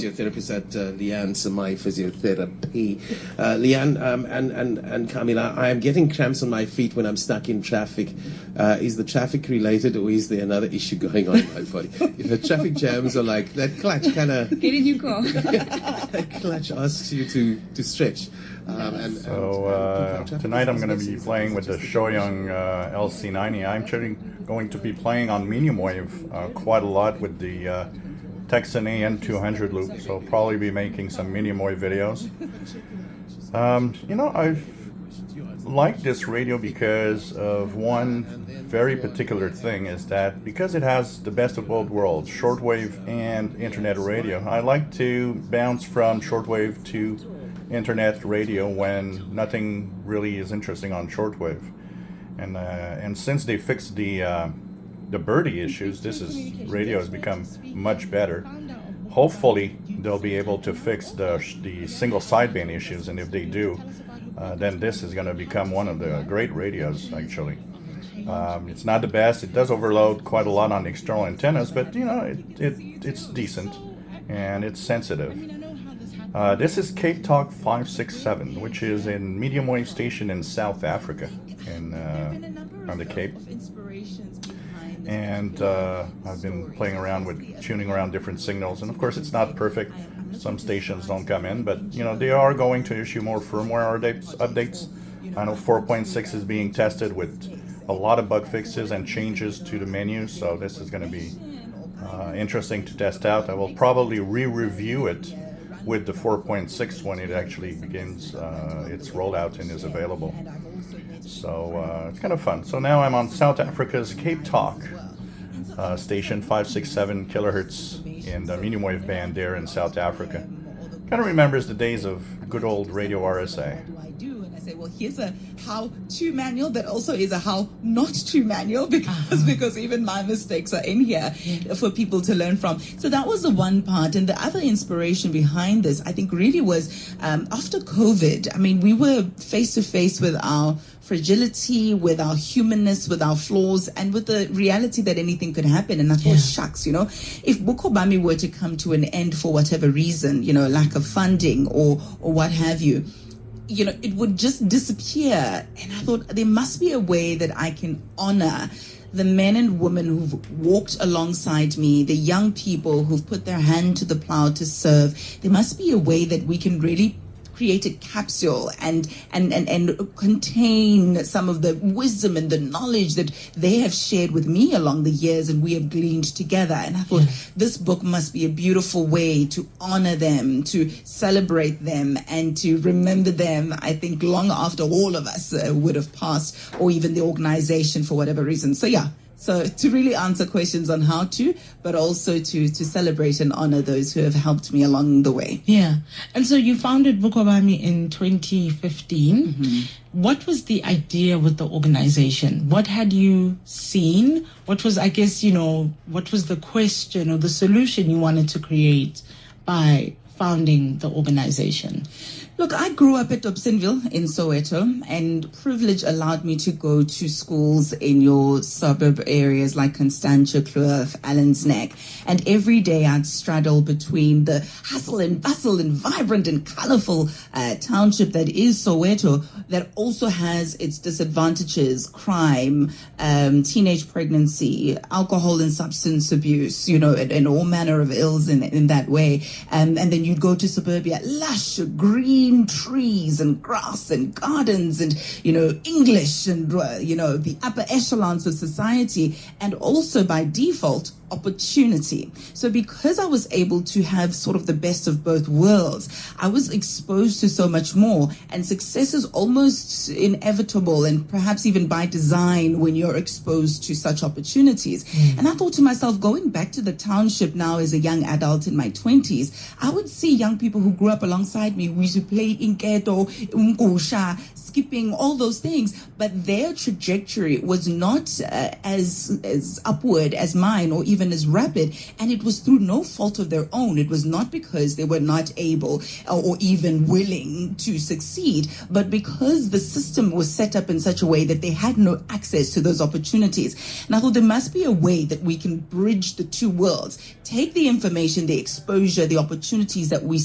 physiotherapists at Leanne's My Physiotherapy. Leanne and Camila, I am getting cramps on my feet when I'm stuck in traffic. Is the traffic related, or is there another issue going on in my body? The traffic jams are like that clutch kind of... Get in your car. That clutch asks you to stretch. Tonight I'm going to be playing with the Choyong LC90. I'm actually going to be playing on medium wave quite a lot with the Texan AN200 loop, so I'll probably be making some medium wave videos. I've liked this radio because of one very particular thing, is that because it has the best of both worlds, shortwave and internet radio, I like to bounce from shortwave to internet radio when nothing really is interesting on shortwave. And since they fixed the birdie issues, radio has become much better. Hopefully they'll be able to fix the single sideband issues, and if they do, then this is going to become one of the great radios actually. It's not the best, it does overload quite a lot on the external antennas, but it's decent and it's sensitive. This is Cape Talk 567, which is a medium wave station in South Africa, on the Cape. And I've been playing around with tuning around different signals, and of course it's not perfect. Some stations don't come in, but they are going to issue more firmware updates. I know 4.6 is being tested with a lot of bug fixes and changes to the menu, so this is going to be interesting to test out. I will probably re-review it with the 4.6 when it actually begins its rollout and is available. So it's kind of fun. So now I'm on South Africa's Cape Talk station, 567 kilohertz in the medium wave band there in South Africa. Kind of remembers the days of good old Radio RSA. Say, well, here's a how-to manual that also is a how-not-to manual, because even my mistakes are in here for people to learn from. So that was the one part. And the other inspiration behind this, I think, really was after COVID. I mean, we were face-to-face with our fragility, with our humanness, with our flaws, and with the reality that anything could happen. And I thought, shucks, if BK Obami were to come to an end for whatever reason, lack of funding or what have you, it would just disappear. And I thought there must be a way that I can honor the men and women who've walked alongside me, the young people who've put their hand to the plow to serve. There must be a way that we can really create a capsule and contain some of the wisdom and the knowledge that they have shared with me along the years and we have gleaned together. And I thought this book must be a beautiful way to honor them, to celebrate them, and to remember them, I think, long after all of us would have passed, or even the organization for whatever reason. So to really answer questions on how to, but also to celebrate and honor those who have helped me along the way. Yeah. And so you founded BK Obami in 2015. Mm-hmm. What was the idea with the organization? What had you seen? What was, what was the question or the solution you wanted to create by founding the organization? Look, I grew up at Dobsonville in Soweto, and privilege allowed me to go to schools in your suburb areas like Constantia, Kloof, Allen's Neck. And every day I'd straddle between the hustle and bustle and vibrant and colorful township that is Soweto, that also has its disadvantages, crime, teenage pregnancy, alcohol and substance abuse, and all manner of ills in that way. And then you'd go to suburbia, lush, green trees and grass and gardens and, English and, the upper echelons of society, and also by default, opportunity. So because I was able to have sort of the best of both worlds, I was exposed to so much more, and success is almost inevitable and perhaps even by design when you're exposed to such opportunities. And I thought to myself, going back to the township now as a young adult in my 20s, I would see young people who grew up alongside me. We used to play inketo, umgusha, skipping, all those things, but their trajectory was not as upward as mine or even as rapid, and it was through no fault of their own. It was not because they were not able or even willing to succeed, but because the system was set up in such a way that they had no access to those opportunities. And I thought there must be a way that we can bridge the two worlds, take the information, the exposure, the opportunities that we